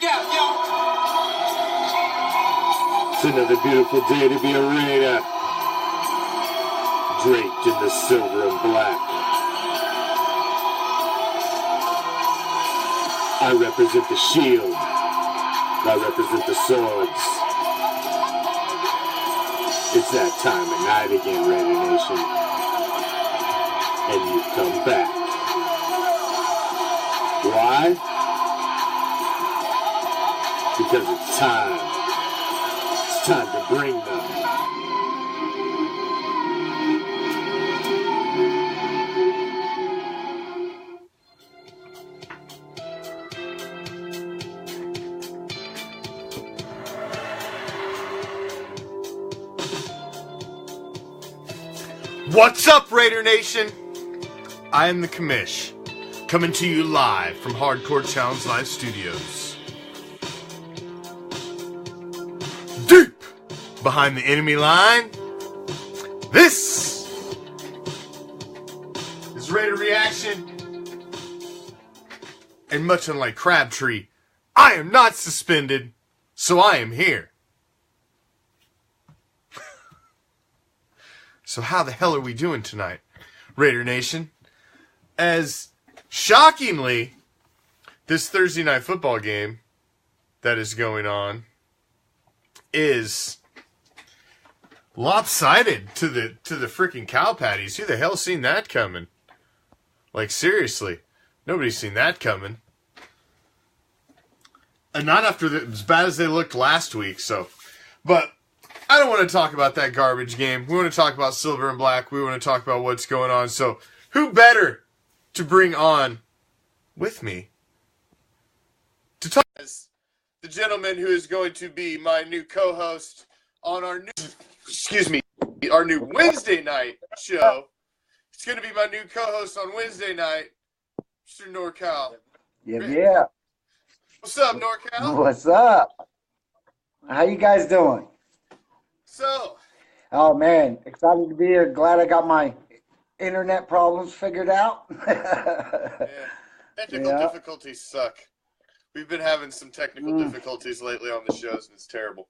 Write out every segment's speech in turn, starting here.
out, yo. It's another beautiful day to be a Raider. Draped in the silver and black. I represent the shield. I represent the swords. It's that time of night again, Raider Nation. And you come back. Why? Because it's time. It's time to bring them. What's up, Raider Nation? I am the Commish, coming to you live from Hardcore Challenge Live Studios. Deep behind the enemy line, this is Raider Reaction. And much unlike Crabtree, I am not suspended, so I am here. So how the hell are we doing tonight, Raider Nation? As shockingly, this Thursday night football game that is going on is lopsided to the freaking cow patties. Who the hell seen that coming? Like, seriously, nobody's seen that coming. And not after as bad as they looked last week. So, but I don't want to talk about that garbage game. We want to talk about silver and black. We want to talk about what's going on. So, who better to bring on with me to talk as the gentleman who is going to be my new co-host on our new Wednesday night show. It's going to be my new co-host on Wednesday night, Mr. NorCal. Yeah. What's up, NorCal? What's up? How you guys doing? So, oh man, excited to be here. Glad I got my internet problems figured out. yeah. Technical difficulties suck. We've been having some technical difficulties lately on the shows, and it's terrible.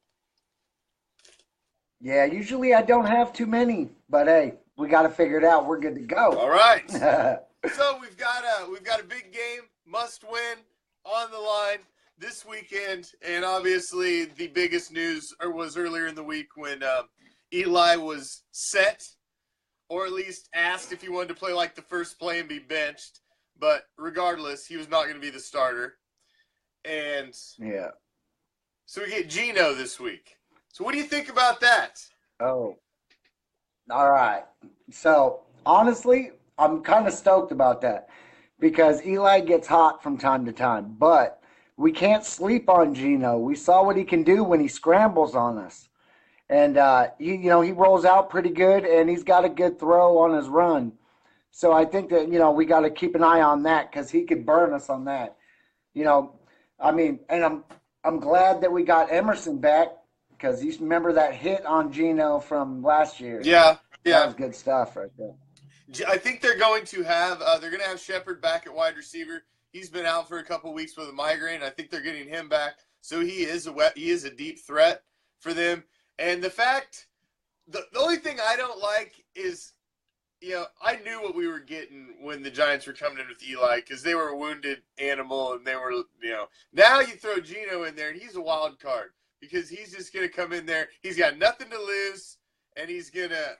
Yeah, usually I don't have too many, but hey, we got to figure it out. We're good to go. All right. So we've got a big game, must win on the line this weekend, and obviously the biggest news was earlier in the week when Eli was set, or at least asked if he wanted to play like the first play and be benched. But regardless, he was not going to be the starter. And yeah, so we get Geno this week. So what do you think about that? Oh, all right. So honestly, I'm kind of stoked about that because Eli gets hot from time to time, but we can't sleep on Geno. We saw what he can do when he scrambles on us. And, he rolls out pretty good, and he's got a good throw on his run. So I think that, we got to keep an eye on that because he could burn us on that. And I'm glad that we got Emerson back because you remember that hit on Geno from last year. Yeah. That was good stuff right there. I think they're going to have Shepard back at wide receiver. He's been out for a couple weeks with a migraine. I think they're getting him back, so he is a deep threat for them. And the only thing I don't like is, I knew what we were getting when the Giants were coming in with Eli because they were a wounded animal, and they were, Now you throw Geno in there, and he's a wild card because he's just going to come in there. He's got nothing to lose, and he's going to,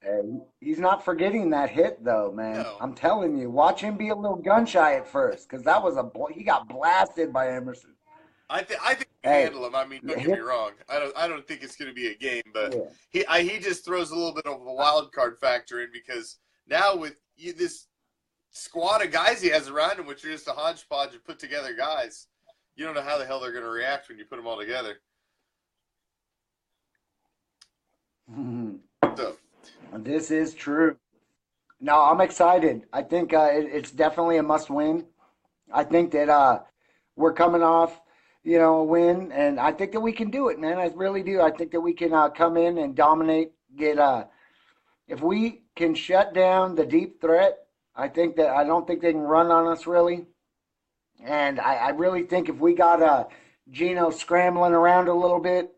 Hey, he's not forgetting that hit, though, man. No. I'm telling you, watch him be a little gun shy at first, because that was he got blasted by Emerson. I think we can handle him. I mean, don't get me wrong. I don't think it's going to be a game, but he just throws a little bit of a wild card factor in because now with this squad of guys he has around him, which are just a hodgepodge of put together guys, you don't know how the hell they're going to react when you put them all together. So. This is true. No, I'm excited. I think it's definitely a must-win. I think that we're coming off, a win, and I think that we can do it, man. I really do. I think that we can come in and dominate. If we can shut down the deep threat, I don't think they can run on us really. And I really think if we got Gino scrambling around a little bit,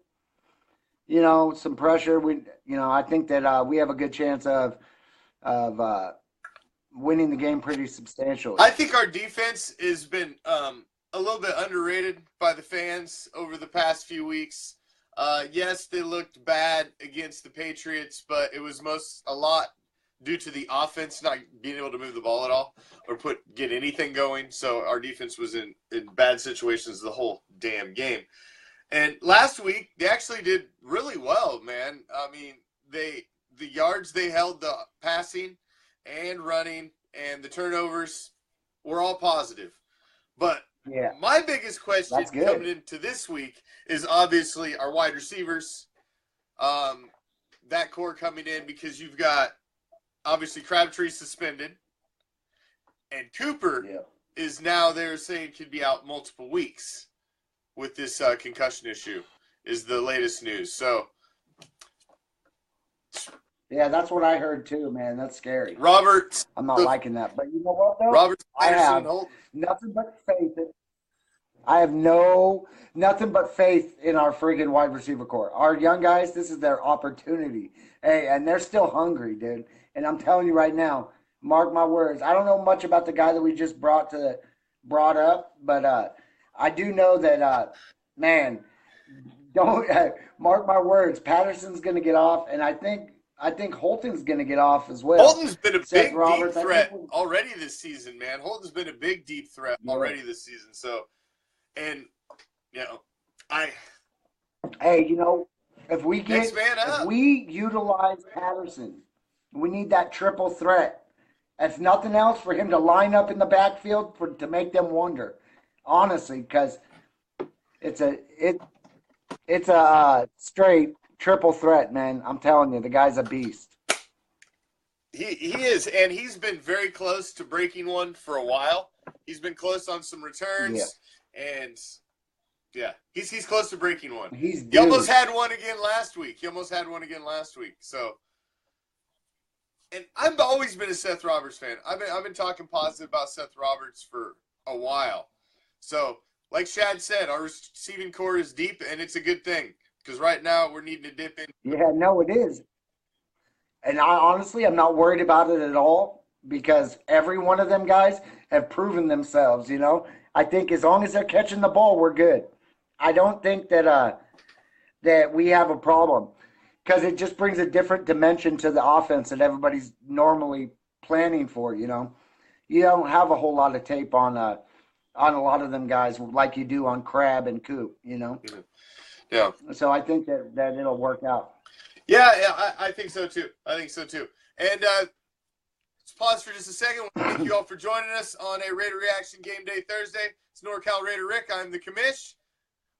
some pressure, I think that we have a good chance of winning the game pretty substantially. I think our defense has been a little bit underrated by the fans over the past few weeks. Yes, they looked bad against the Patriots, but it was a lot due to the offense not being able to move the ball at all or get anything going. So our defense was in bad situations the whole damn game. And last week they actually did really well, man. I mean, the yards they held, the passing and running and the turnovers were all positive. But my biggest question coming into this week is obviously our wide receivers. That core coming in, because you've got obviously Crabtree suspended, and Cooper is now they're saying could be out multiple weeks with this concussion issue, is the latest news. So yeah, that's what I heard too, man. That's scary. I'm not liking that. But you know what, though? Robert, I have nothing but faith in I have nothing but faith in our friggin' wide receiver core. Our young guys, this is their opportunity. Hey, and they're still hungry, dude. And I'm telling you right now, mark my words. I don't know much about the guy that we just brought up, but I do know that man, don't mark my words. Patterson's going to get off, and I think Holton's going to get off as well. Holton's been a big deep threat already this season, man. Holton's been a big deep threat already this season. So, and if we utilize Patterson, we need that triple threat. If nothing else, for him to line up in the backfield to make them wonder, honestly, because it's a straight triple threat, man. I'm telling you, the guy's a beast. He is, and he's been very close to breaking one for a while. He's been close on some returns, and he's close to breaking one. He almost had one again last week. So, and I've always been a Seth Roberts fan. I've been talking positive about Seth Roberts for a while. So, like Shad said, our receiving core is deep, and it's a good thing because right now we're needing to dip in. Yeah, no, it is. And I'm not worried about it at all because every one of them guys have proven themselves, I think as long as they're catching the ball, we're good. I don't think that we have a problem because it just brings a different dimension to the offense that everybody's normally planning for, You don't have a whole lot of tape on a lot of them guys like you do on Crab and Coop, Yeah. So I think that it'll work out. Yeah, I think so too. And let's pause for just a second. Thank you all for joining us on a Raider Reaction Game Day Thursday. It's NorCalRaiderRick. I'm the commish.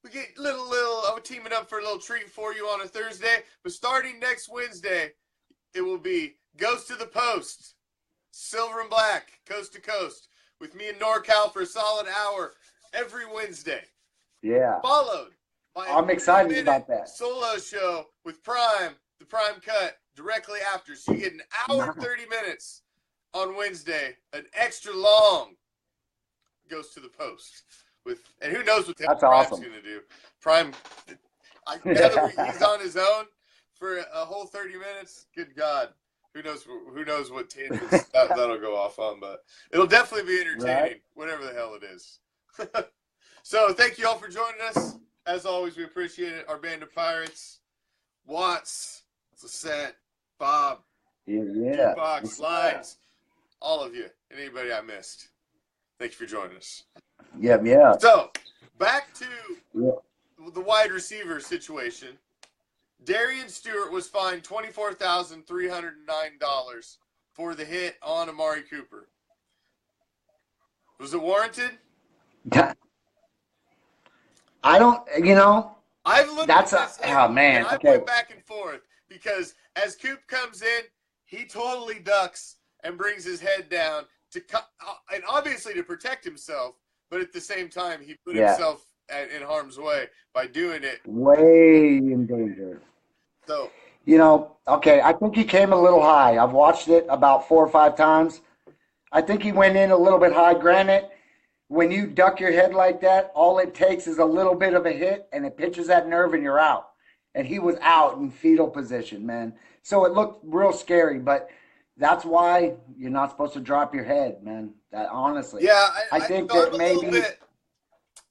We get I'm teaming up for a little treat for you on a Thursday. But starting next Wednesday, it will be Ghost to the Post, Silver and Black, Coast to Coast, with me and NorCal for a solid hour every Wednesday. Yeah. Followed. I'm excited about that. Solo show with Prime, the Prime Cut, directly after. So you get an hour and 30 minutes on Wednesday, an extra long Goes to the Post. And who knows what Prime's going to do. Prime, I gather he's on his own for a whole 30 minutes. Good God. Who knows what tangents that'll go off on, but it'll definitely be entertaining, whatever the hell it is. So thank you all for joining us. As always, we appreciate it. Our band of pirates, Watts, Lissette, Bob, Jukebox, Lines, all of you, and anybody I missed. Thank you for joining us. Yeah. So, back to the wide receiver situation. Darian Stewart was fined $24,309 for the hit on Amari Cooper. Was it warranted? I don't, I've looked at this man. And I went back and forth because as Coop comes in, he totally ducks and brings his head down and obviously to protect himself, but at the same time, he put himself in harm's way by doing it. Way in danger. So, I think he came a little high. I've watched it about 4 or 5 times. I think he went in a little bit high. Granted, when you duck your head like that, all it takes is a little bit of a hit and it pinches that nerve and you're out. And he was out in fetal position, man. So it looked real scary, but that's why you're not supposed to drop your head, man. That honestly. Yeah, I think so that maybe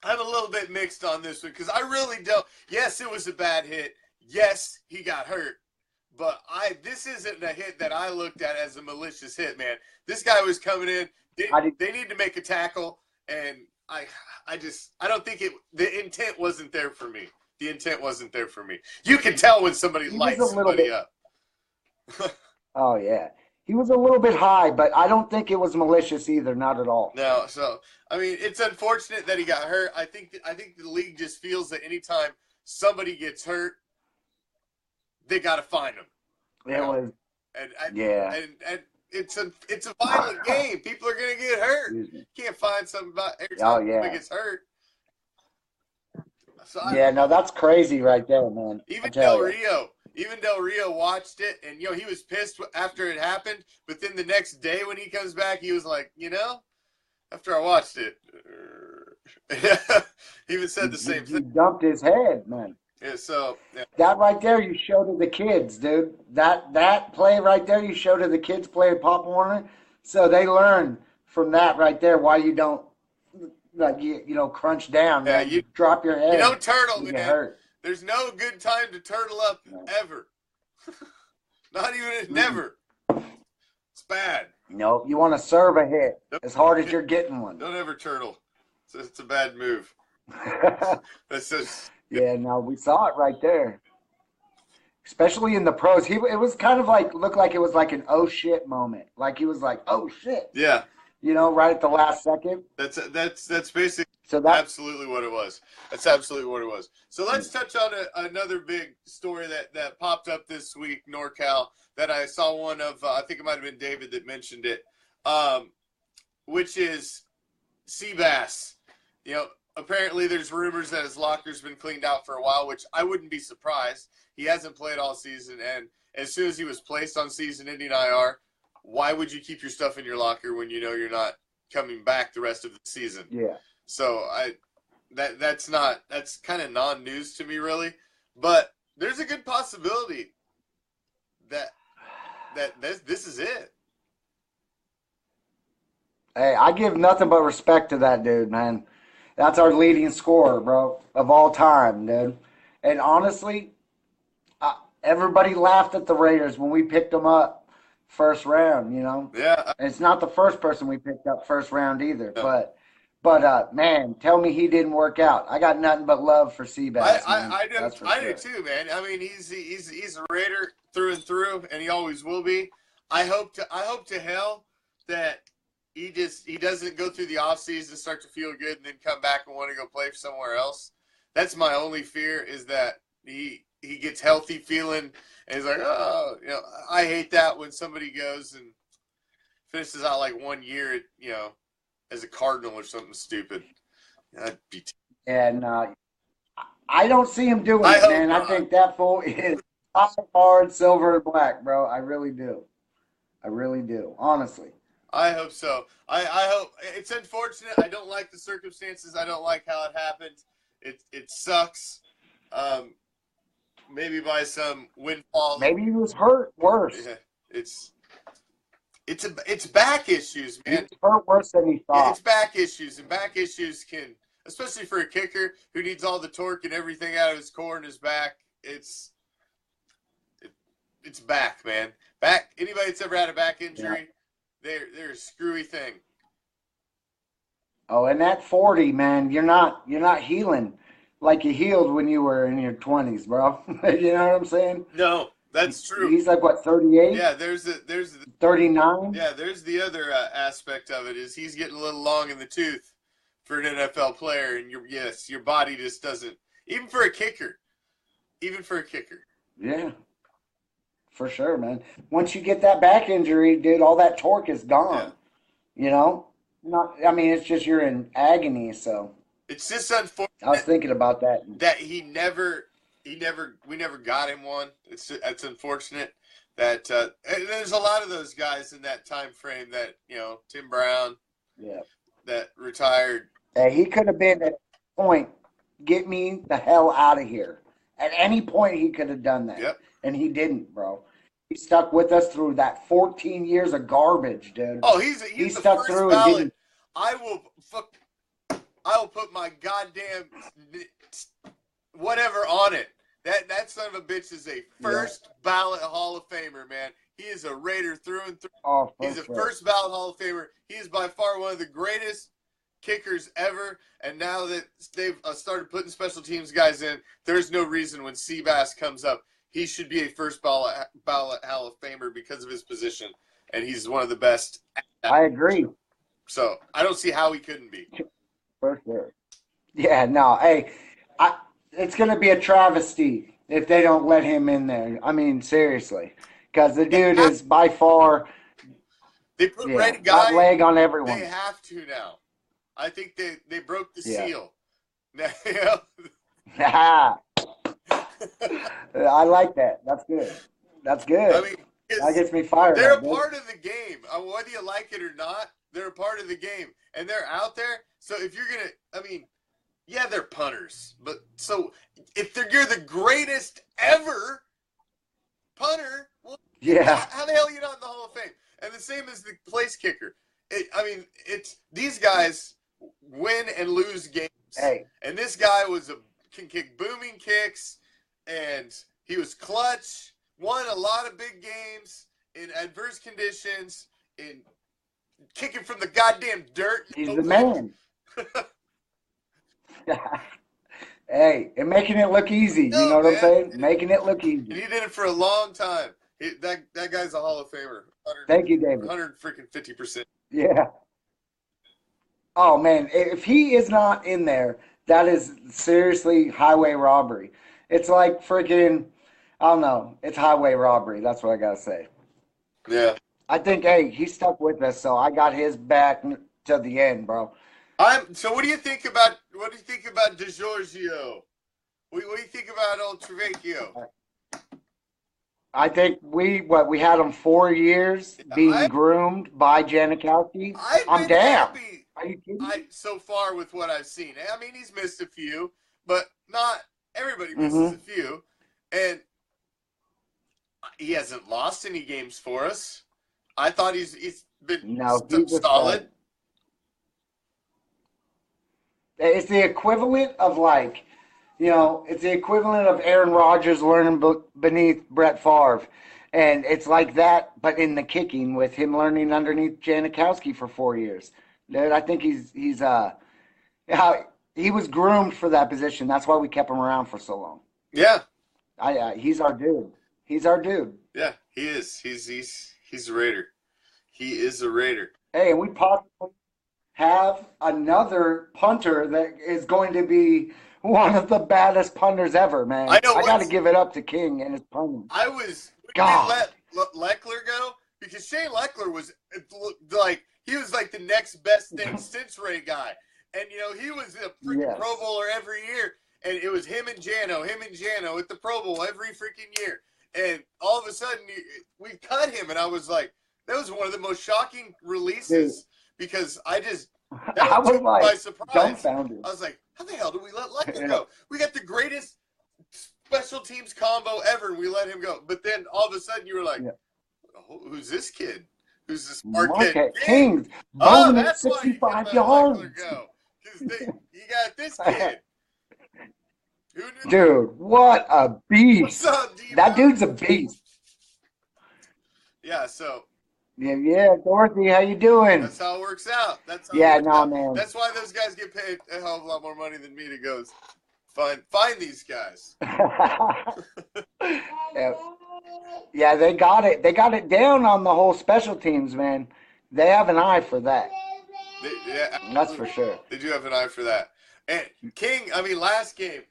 I'm a little bit mixed on this one because I really don't. Yes, it was a bad hit. Yes, he got hurt. But this isn't a hit that I looked at as a malicious hit, man. This guy was coming in. They need to make a tackle, and I don't think the intent wasn't there for me. The intent wasn't there for me. You can tell when somebody lights somebody up. Oh yeah. He was a little bit high, but I don't think it was malicious either, not at all. No, so I mean, it's unfortunate that he got hurt. I think the league just feels that anytime somebody gets hurt, they got to find him. It was, and it's a violent game. People are gonna get hurt. You can't find something about every time somebody gets hurt. So no, that's crazy right there, man. Even Del Rio watched it, and he was pissed after it happened. But then the next day when he comes back, he was like, after I watched it, he even said the same thing. He dumped his head, man. Yeah, so that right there, you show to the kids, dude. That play right there, you show to the kids play at Pop Warner, so they learn from that right there why you don't crunch down. Yeah, man. You drop your head. You don't turtle, you man. get hurt. There's no good time to turtle up ever. Not even never. It's bad. No, you want to serve a hit as hard as you're getting one. Don't ever turtle. It's a bad move. That's just. Yeah, no, we saw it right there. Especially in the pros. It was kind of looked like it was like an oh shit moment. Like he was like, oh shit. Yeah. Right at the last second. That's basically absolutely what it was. That's absolutely what it was. So let's touch on another big story that popped up this week, NorCal, that I saw one of, I think it might have been David that mentioned it, which is Seabass. Apparently there's rumors that his locker's been cleaned out for a while, which I wouldn't be surprised. He hasn't played all season, and as soon as he was placed on season-ending IR, why would you keep your stuff in your locker when you know you're not coming back the rest of the season? Yeah. So that's kind of non-news to me, really. But there's a good possibility that this is it. Hey, I give nothing but respect to that dude, man. That's our leading scorer, bro, of all time, dude. And honestly, everybody laughed at the Raiders when we picked them up first round, Yeah. And it's not the first person we picked up first round either. No. But man, tell me he didn't work out. I got nothing but love for Seabass. I do too, man. I mean, he's a Raider through and through, and he always will be. I hope to hell that he doesn't go through the offseason and start to feel good and then come back and want to go play somewhere else. That's my only fear, is that he gets healthy feeling and he's like, oh, I hate that when somebody goes and finishes out like 1 year, as a Cardinal or something stupid. That'd be and I don't see him doing it, man. I think that fool is hard silver and black, bro. I really do. Honestly. I hope so. I hope. It's unfortunate. I don't like the circumstances. I don't like how it happened. It sucks. Maybe by some windfall. Maybe he was hurt worse. Yeah, it's back issues, man. It's hurt worse than he thought. Yeah, it's back issues, and back issues can, especially for a kicker who needs all the torque and everything out of his core and his back. It's back, man. Back. Anybody that's ever had a back injury, they're a screwy thing. Oh, and that 40, man, you're not healing like you healed when you were in your 20s, bro. You know what I'm saying? No, that's true. He's like, what, 38? Yeah, there's 39? Yeah, there's the other aspect of it, is he's getting a little long in the tooth for an NFL player, and your body just doesn't, even for a kicker. Yeah, for sure, man. Once you get that back injury, dude, all that torque is gone. Yeah. It's just you're in agony, so. It's just unfortunate. I was thinking about that. That we never got him one. It's unfortunate that and there's a lot of those guys in that time frame that, Tim Brown. Yeah. that retired. Hey, he could have been at a point, get me the hell out of here. At any point, he could have done that. Yep. And he didn't, bro. He stuck with us through that 14 years of garbage, dude. Oh, he's He the stuck first through and ballot. didn't. I will put my goddamn whatever on it. That son of a bitch is a first ballot Hall of Famer, man. He is a Raider through and through. Oh, He's a first ballot Hall of Famer. He is by far one of the greatest kickers ever. And now that they've started putting special teams guys in, there's no reason when Seabass comes up, he should be a first ballot Hall of Famer because of his position. And he's one of the best. I agree. So I don't see how he couldn't be. For sure. Yeah, no. Hey, it's going to be a travesty if they don't let him in there. I mean, seriously. Because the dude is by far they put Red got Guy leg on everyone. They have to now. I think they broke the seal. I like that. That's good. That's good. I mean, that gets me fired. They're a part of the game. Whether you like it or not, they're a part of the game. And they're out there. So if you're going to, I mean, yeah, they're punters. But so if you're the greatest ever punter, well, how the hell are you not in the Hall of Fame? And the same as the place kicker. It's these guys win and lose games. Hey. And this guy can kick booming kicks, and he was clutch, won a lot of big games in adverse conditions, in kicking from the goddamn dirt. He's the man. Hey, and making it look easy. You know what I'm saying? Making it look easy. And he did it for a long time. That guy's a Hall of Famer. Thank you, David. 150%. Yeah. Oh, man. If he is not in there, that is seriously highway robbery. It's like freaking, I don't know. It's highway robbery. That's what I got to say. Yeah. I think, hey, he stuck with us, so I got his back to the end, bro. So what do you think about DiGiorgio? What do you think about old Trevecchio? I think we had him 4 years being groomed by Janikowski. I'm down. Happy. Are you kidding? So far with what I've seen. I mean, he's missed a few, but not everybody misses a few. And he hasn't lost any games for us. I thought he's been solid. It's the equivalent of it's the equivalent of Aaron Rodgers learning beneath Brett Favre. And it's like that, but in the kicking with him learning underneath Janikowski for 4 years. Dude, I think he was groomed for that position. That's why we kept him around for so long. Yeah. He's our dude. He's our dude. Yeah, he is. He's a Raider. He is a Raider. Hey, and we possibly have another punter that is going to be one of the baddest punters ever, man. I got to give it up to King and his punting. Let Leckler go? Because Shane Leckler was he was like the next best thing since Ray guy. And, he was a freaking Pro Bowler every year. And it was him and Jano at the Pro Bowl every freaking year. And all of a sudden, we cut him. And I was like, that was one of the most shocking releases. Because I was like, by surprise. Dumbfounded. I was like, how the hell did we let Leckler go? We got the greatest special teams combo ever, and we let him go. But then all of a sudden, you were like, who's this kid? Who's this Marquette King? Oh, that's 65 yards. Because you got this kid. Dude, what a beast. What's up, D-Bro? That dude's a beast. Yeah, so. Yeah, Dorothy, how you doing? That's how it works out. Man. That's why those guys get paid a hell of a lot more money than me to go find these guys. Yeah, they got it. They got it down on the whole special teams, man. They have an eye for that. That's for sure. They do have an eye for that. And King, last game,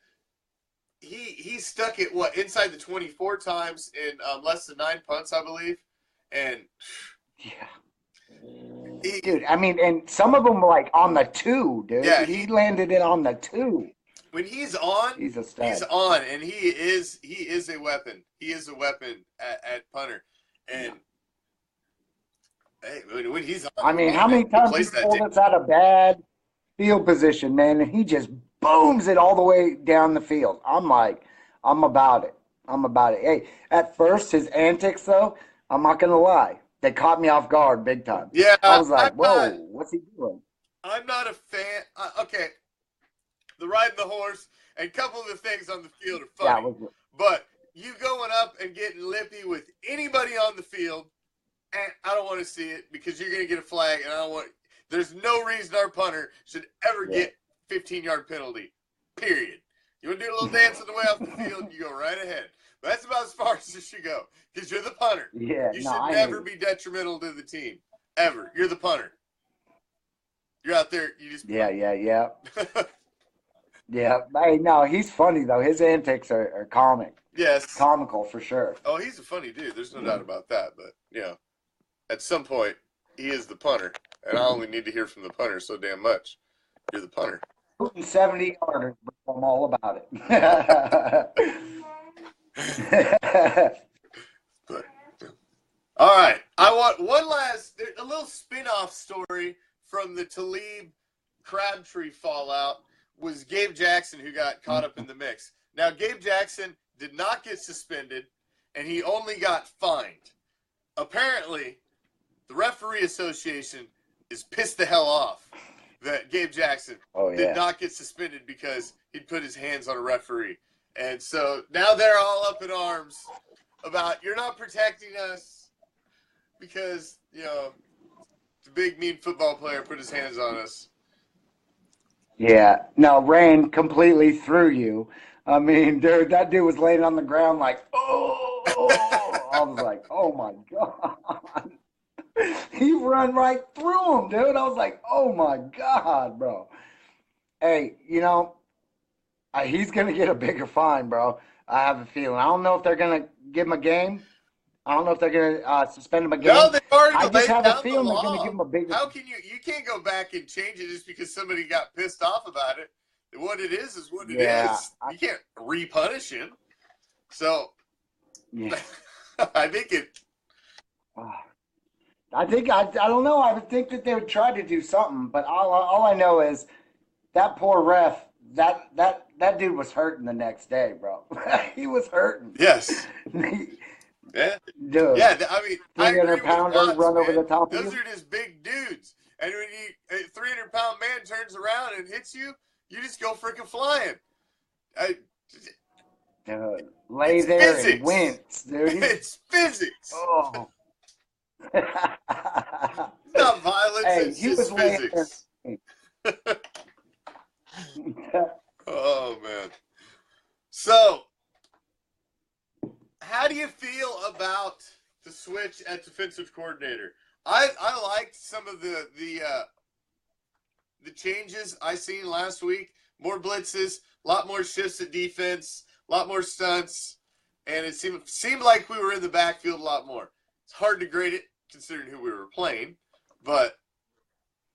he stuck it inside the 24 times in less than 9 punts, I believe. And dude, and some of them were on the 2, dude. Yeah, he landed it on the 2. When he's on, he's a stud. He's on, and he is a weapon. He is a weapon at punter. And Hey, when he's on, I mean, come how on, man. many He times he plays that pulled damn. us out of bad field position, man, and he just booms it all the way down the field. I'm like, I'm about it. I'm about it. Hey, at first, his antics, though, I'm not going to lie, they caught me off guard big time. Yeah, I was like, whoa, what's he doing? I'm not a fan. Okay, the riding the horse and a couple of the things on the field are Yeah, funny, but you going up and getting lippy with anybody on the field, and I don't want to see it because you're going to get a flag, and I don't want. There's no reason our punter should ever get 15-yard penalty. Period. You want to do a little dance on the way off the field, you go right ahead. But that's about as far as it should go because you're the punter. Yeah, You no, should I never hate it. be detrimental to the team ever. You're the punter. You're out there. You just Yeah. Yeah. Hey, no, he's funny, though. His antics are Yes. comical for sure. Oh, he's a funny dude. There's no doubt about that. But, you know, at some point, he is the punter. And I only need to hear from the punter so damn much. You're the punter. 70 yarders, I'm all about it. But, all right. I want a little spin-off story from the Talib Crabtree fallout was Gabe Jackson, who got caught up in the mix. Now, Gabe Jackson did not get suspended, and he only got fined. Apparently, the referee association is pissed the hell off that Gabe Jackson did not get suspended because he'd put his hands on a referee. And so now they're all up in arms about you're not protecting us because, you know, the big mean football player put his hands on us. Yeah. No, rain completely threw you. I mean, dude, that dude was laying on the ground like, oh. I was like, oh my God. He run right through him, dude. I was like, oh my God, bro. Hey, you know, he's going to get a bigger fine, bro. I have a feeling. I don't know if they're going to give him a game. I don't know if they're going to suspend him a game. No, they've already I just laid have down a feeling the they're going to law. give him a bigger. How can you can't go back and change it just because somebody got pissed off about it. What it is what it is. You can't repunish him. So, yeah. I think it. I don't know. I would think that they would try to do something, but all I know is that poor ref. That dude was hurting the next day, bro. He was hurting. Yes. Yeah. Dude. Yeah. I mean, 300-pounder run over the top of you. Those are just big dudes, and when a 300-pound man turns around and hits you, you just go freaking flying. Lay there physics. And wince, dude. It's physics. Oh. It's not violence. Hey, it's just physics. Oh man. So, how do you feel about the switch at defensive coordinator? I liked some of the changes I seen last week. More blitzes, a lot more shifts at defense, a lot more stunts, and it seemed like we were in the backfield a lot more. It's hard to grade it considering who we were playing, but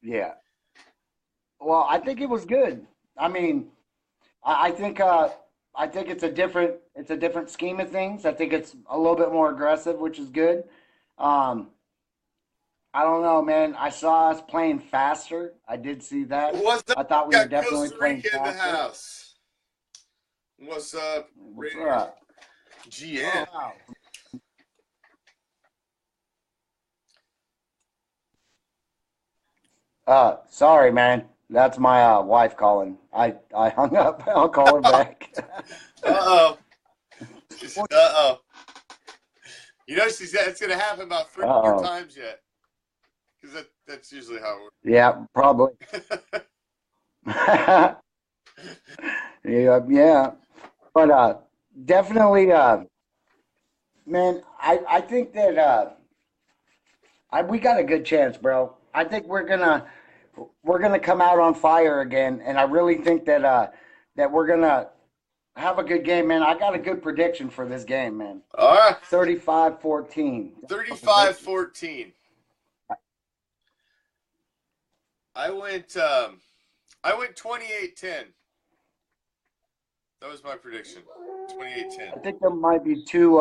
yeah. Well, I think it was good. I mean, I think it's a different scheme of things. I think it's a little bit more aggressive, which is good. I don't know, man. I saw us playing faster. I did see that. What's up? I thought we were definitely playing faster. In the house. What's up, What's Raider? up? GM. Oh, wow. Sorry, man. That's my wife calling. I hung up. I'll call her back. Uh-oh. Uh-oh. You know, she said it's going to happen about 3 more times yet. Because that's usually how it works. Yeah, probably. yeah. But definitely, man, I think that we got a good chance, bro. I think we're gonna come out on fire again, and I really think that we're gonna have a good game, man. I got a good prediction for this game, man. All right. 35-14. 35-14. I went 28-10. That was my prediction. 28-10. I think there might be two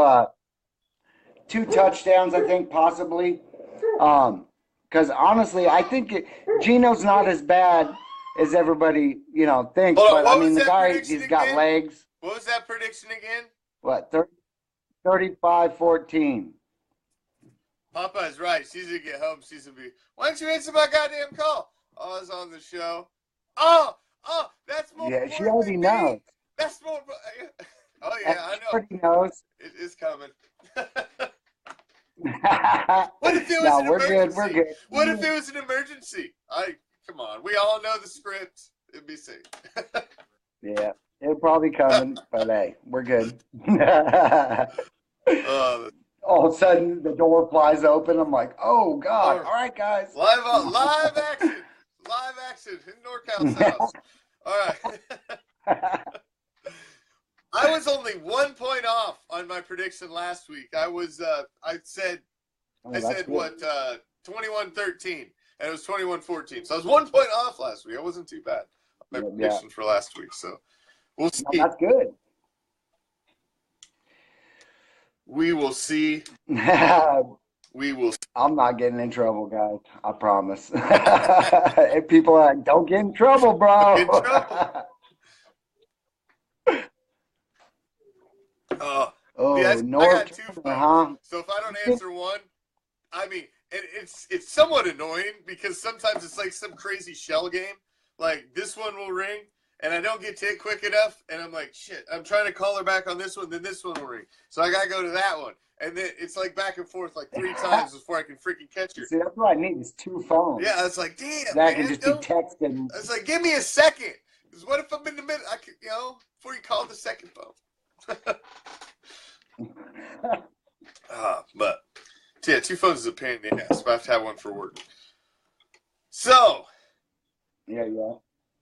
touchdowns, I think, possibly. Because honestly, I think Gino's not as bad as everybody, thinks. Hold on, But I what mean, was the that guy, prediction he's got again? legs. What was that prediction again? What, 35-14. Papa's right. She's gonna get home. She's gonna be. Why don't you answer my goddamn call? Oh, I was on the show. Oh, that's more Yeah, she important already than knows. me. That's more. Oh yeah, I She know. already knows. It's coming. What if it was No, an we're good. emergency? We're good. What if it was an emergency? Come on. We all know the script. It'd be safe. Yeah, it'll probably coming, but hey, we're good. All of a sudden, the door flies open. I'm like, oh God! All right, guys. Live action in NorCal's house. All right. I was only 1 point off on my prediction last week. I said what 21-13, and it was 21-14. So I was 1 point off last week. I wasn't too bad on my prediction for last week. So we'll see. No, that's good. We will see. We will. I'm not getting in trouble, guys. I promise. If people are like, don't get in trouble, bro. Get in trouble. I got 2 phones. Huh? So if I don't answer one, I mean, it's somewhat annoying because sometimes it's like some crazy shell game. Like this one will ring, and I don't get to it quick enough, and I'm like, shit, I'm trying to call her back on this one, then this one will ring. So I got to go to that one. And then it's like back and forth like 3 times before I can freaking catch her. See, that's what I need is 2 phones. Yeah, it's like, damn, that I can just be texting. It's like, give me a second. Because what if I'm in the middle? I could, before you call the second phone. But yeah, 2 phones is a pain in the ass. But I have to have one for work. So yeah.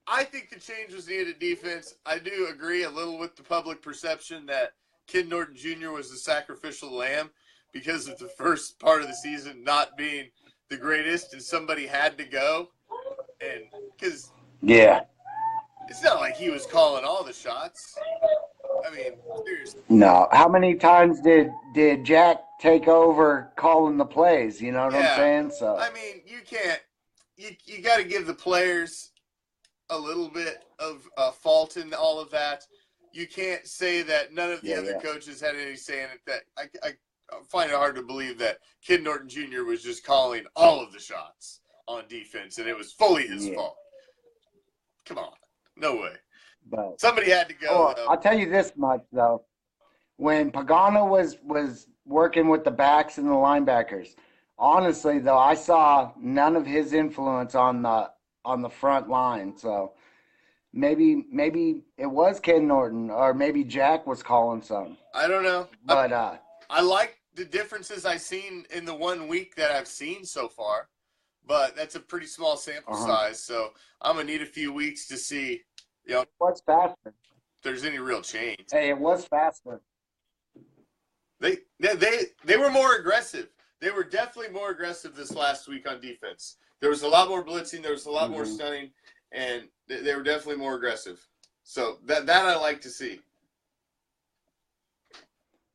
I think the change was needed at defense. I do agree a little with the public perception that Ken Norton Jr. was the sacrificial lamb because of the first part of the season not being the greatest, and somebody had to go. And because it's not like he was calling all the shots. I mean, seriously. No. How many times did Jack take over calling the plays? You know what I'm saying? So I mean, you can't. You got to give the players a little bit of fault in all of that. You can't say that none of the other coaches had any say in it. That I find it hard to believe that Ken Norton Jr. was just calling all of the shots on defense, and it was fully his fault. Come on, no way. But somebody had to go. I'll tell you this much though: when Pagano was working with the backs and the linebackers, honestly though, I saw none of his influence on the front line. So. Maybe it was Ken Norton, or maybe Jack was calling some. I don't know. But I like the differences I've seen in the 1 week that I've seen so far, but that's a pretty small sample size. So I'm gonna need a few weeks to see, what's faster. If there's any real change. Hey, it was faster. They were more aggressive. They were definitely more aggressive this last week on defense. There was a lot more blitzing. There was a lot more stunning. And they were definitely more aggressive. So that I like to see.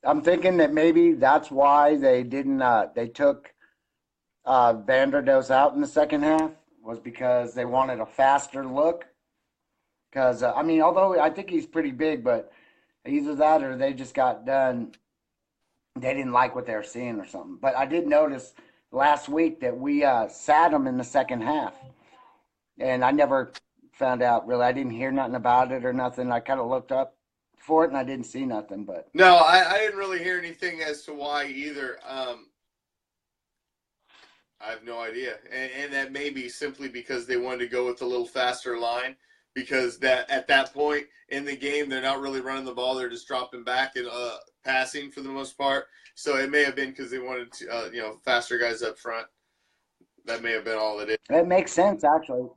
I'm thinking that maybe that's why they didn't. They took Vanderdos out in the second half, was because they wanted a faster look. Because although I think he's pretty big, but either that or they just got done. They didn't like what they were seeing or something. But I did notice last week that we sat them in the second half. And I never found out, really. I didn't hear nothing about it or nothing. I kind of looked up for it, and I didn't see nothing. But no, I didn't really hear anything as to why either. I have no idea. And that may be simply because they wanted to go with a little faster line, because that at that point in the game, they're not really running the ball. They're just dropping back and passing for the most part. So it may have been because they wanted to, faster guys up front. That may have been all it is. It makes sense, actually.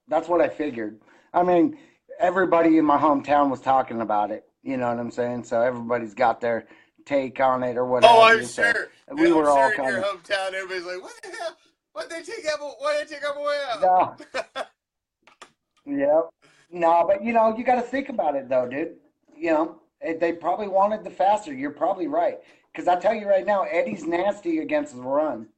That's what I figured. I mean, everybody in my hometown was talking about it. You know what I'm saying? So everybody's got their take on it or whatever. Oh, I'm sure. We were all in your hometown, everybody's like, what the hell? Why'd they take him away out? No. Yeah. No, but, you got to think about it, though, dude. They probably wanted the faster. You're probably right. Because I tell you right now, Eddie's nasty against the run.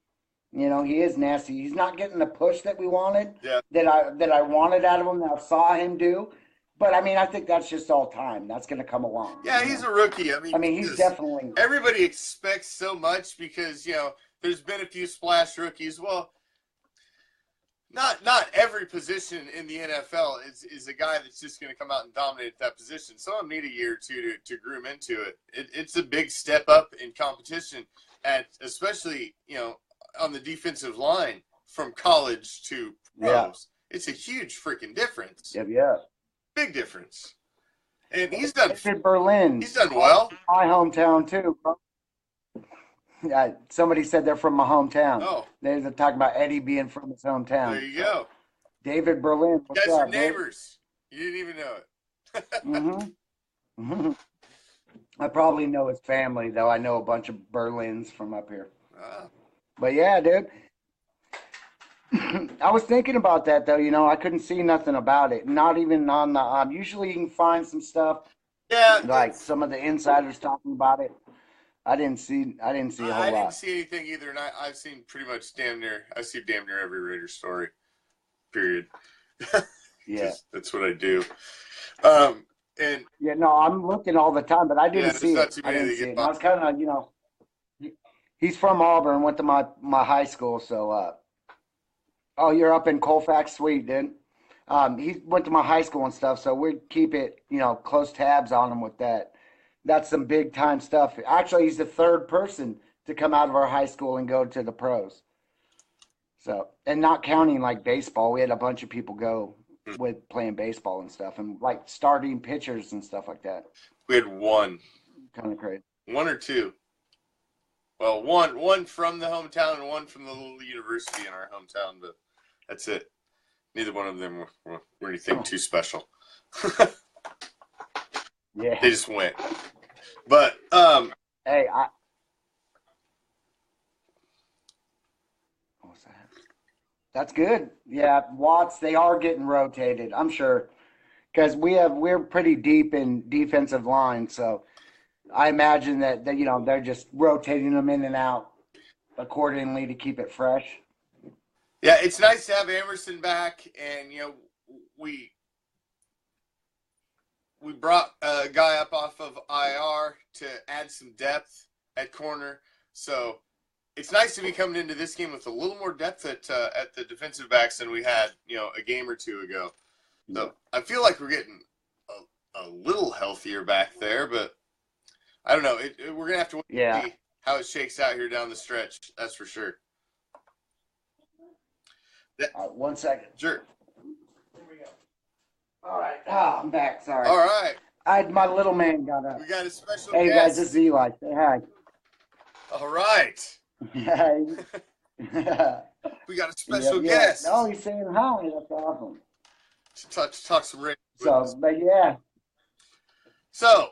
He is nasty. He's not getting the push that we wanted, Yeah. that I wanted out of him, that I saw him do. But I mean, I think that's just all time. That's going to come along. Yeah, he's a rookie. I mean, he's definitely. Everybody expects so much because there's been a few splash rookies. Well, not every position in the NFL is a guy that's just going to come out and dominate that position. Some of them need a year or two to groom into it. It's a big step up in competition, especially on the defensive line from college to pros. Yeah. It's a huge freaking difference. Yeah. Big difference. And he's done. Berlin. He's done well. My hometown too. Yeah, somebody said they're from my hometown. Oh. They're talking about Eddie being from his hometown. There you go. David Berlin. You guys are neighbors. You didn't even know it. Mm-hmm. I probably know his family, though. I know a bunch of Berlins from up here. But yeah, dude. I was thinking about that, though. I couldn't see nothing about it. Not even on the. Usually you can find some stuff. Yeah. Like some of the insiders talking about it. I didn't see a whole lot. I didn't see anything either, and I've seen pretty much damn near every Raider story. Period. Yeah. That's what I do. And yeah, no, I'm looking all the time, but I didn't see it. I didn't see it. I was kind of, he's from Auburn, went to my high school, so. Oh, you're up in Colfax, sweet, dude. He went to my high school and stuff, so we keep it, close tabs on him with that. That's some big time stuff. Actually, he's the third person to come out of our high school and go to the pros. So, and not counting like baseball, we had a bunch of people go with playing baseball and stuff, and like starting pitchers and stuff like that. We had one. Kind of crazy. One or two. Well, one from the hometown and one from the little university in our hometown, but that's it. Neither one of them were anything too special. Yeah. They just went. But hey, what's that? That's good. Yeah, Watts, they are getting rotated, I'm sure. Because we're pretty deep in defensive line, so I imagine that they're just rotating them in and out accordingly to keep it fresh. Yeah, it's nice to have Emerson back, and we brought a guy up off of IR to add some depth at corner. So it's nice to be coming into this game with a little more depth at the defensive backs than we had, a game or two ago. So I feel like we're getting a little healthier back there, but I don't know. We're going to have to wait and see how it shakes out here down the stretch. That's for sure. 1 second. Sure. Here we go. All right. I'm back. Sorry. All right. My little man got up. We got a special guest. Hey, guys, this is Eli. Say hi. All right. We got a special guest. Oh, he's saying hi. That's awesome. Talk some Rick. But yeah. So,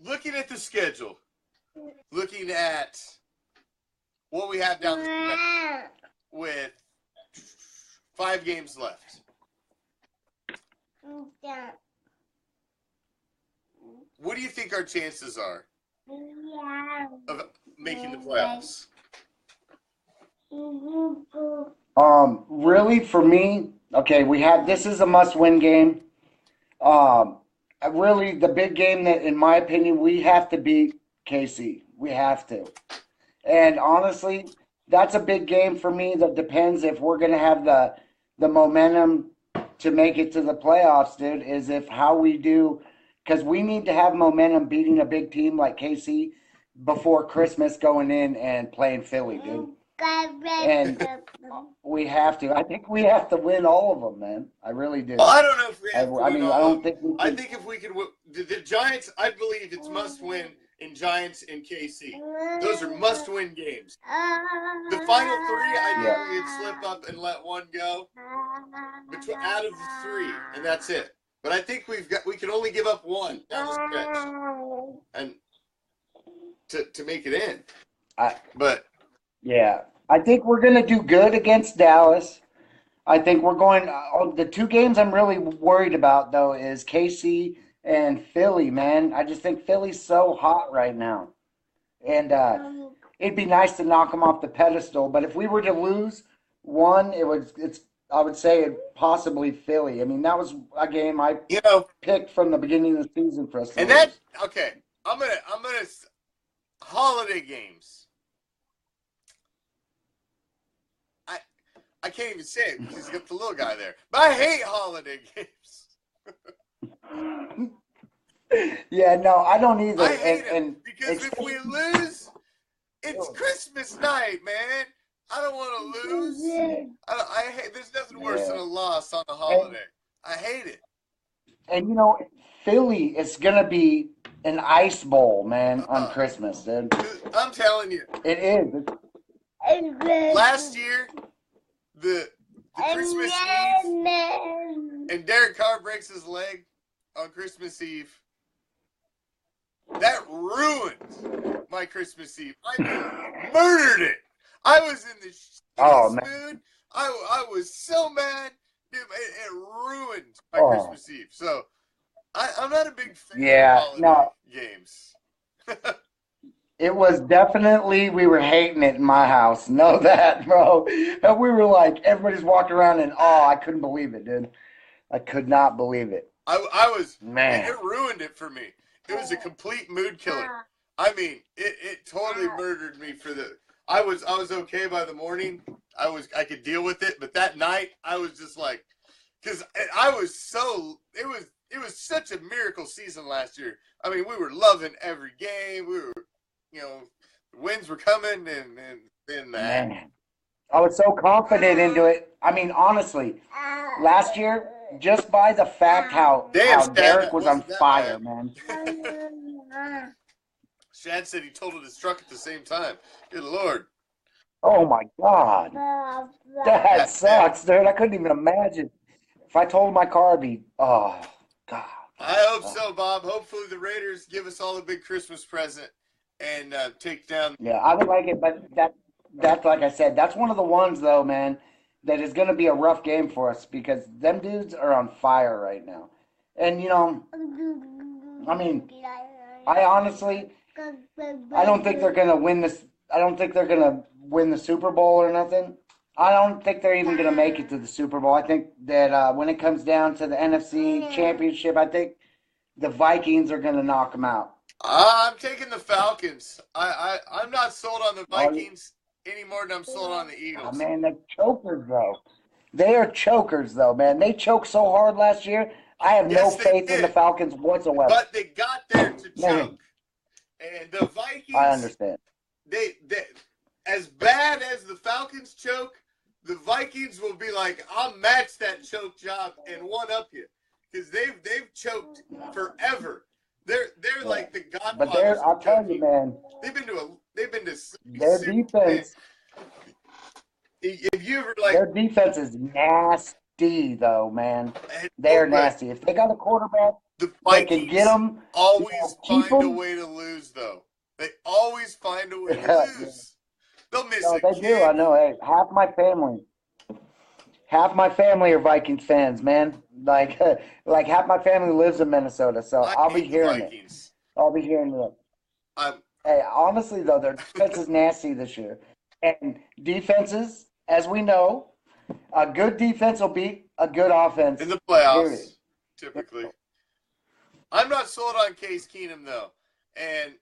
looking at the schedule, looking at what we have down the stretch with 5 games left. What do you think our chances are of making the playoffs? Really, for me, okay, this is a must-win game. Really, the big game that, in my opinion, we have to beat KC. We have to. And honestly, that's a big game for me that depends if we're going to have the momentum to make it to the playoffs, dude, is if how we do, because we need to have momentum beating a big team like KC before Christmas going in and playing Philly, dude. And we have to. I think we have to win all of them, man. I really do. Well, I don't know if we have to win all of them. I think if we could the Giants, I believe it's must win in Giants and KC. Those are must win games. The final 3, I think we could slip up and let one go out of the 3, and that's it. But I think we can only give up one down the stretch, and to make it in. Yeah, I think we're going to do good against Dallas. I think we're going the 2 games I'm really worried about, though, is KC and Philly, man. I just think Philly's so hot right now. And it'd be nice to knock them off the pedestal. But if we were to lose one, I would say it possibly Philly. I mean, that was a game I picked from the beginning of the season for us to And lose. okay, I'm gonna holiday games. I can't even say it because you got the little guy there. But I hate holiday games. Yeah, no, I don't either. I hate it because if we lose, it's Christmas night, man. I don't want to lose. I hate. There's nothing worse than a loss on a holiday. I hate it. And Philly is gonna be an ice bowl, man, on Christmas, dude. I'm telling you, it is. Last year, the Christmas Eve, and Derek Carr breaks his leg on Christmas Eve. That ruined my Christmas Eve. I mean, murdered it. I was in the mood. I was so mad. Dude, it ruined my Christmas Eve. So, I'm not a big fan of holiday games. It was definitely, we were hating it in my house. Know that, bro. And we were like, everybody's walking around in awe. I couldn't believe it, dude. I could not believe it. I was, man. It ruined it for me. It was a complete mood killer. I mean, it totally murdered me for the. I was okay by the morning. I could deal with it, but that night I was just like, because I was so. It was such a miracle season last year. I mean, we were loving every game. We were, the wins were coming, and then that. Man, I was so confident into it. I mean, honestly, last year, just by the fact how Derek was on fire, man. Shad said he totaled his truck at the same time. Good Lord. Oh, my God. That sucks, dude. I couldn't even imagine. If I totaled my car, it'd be, oh, God. I hope so, Bob. Hopefully the Raiders give us all a big Christmas present and take down. Yeah, I would like it, but that's like I said, that's one of the ones, though, man, that is going to be a rough game for us because them dudes are on fire right now. And, I mean, I honestly, I don't think they're going to win this. I don't think they're going to win the Super Bowl or nothing. I don't think they're even going to make it to the Super Bowl. I think that when it comes down to the NFC Championship, I think the Vikings are going to knock them out. I'm taking the Falcons. I'm not sold on the Vikings any more than I'm sold on the Eagles. Oh, man, they're chokers, though. They are chokers, though, man. They choked so hard last year. I have no faith in the Falcons whatsoever. But they got there to choke. And the Vikings, I understand. They as bad as the Falcons choke, the Vikings will be like, I'll match that choke job and one up you. Because they've choked forever. They're like the Godfathers. But I'll tell you, man. They've been to their defense. If you ever their defense is nasty, though, man. They're nasty. If they got a quarterback, they can get them. Always find a way to lose, though. They always find a way to lose. They'll miss a they do. I know. Hey, half my family are Vikings fans, man. Like half my family lives in Minnesota, so I'll be hearing it. I'll be hearing it. Hey, honestly though, their defense is nasty this year, and defenses, as we know, a good defense will beat a good offense in the playoffs. Typically, I'm not sold on Case Keenum though, and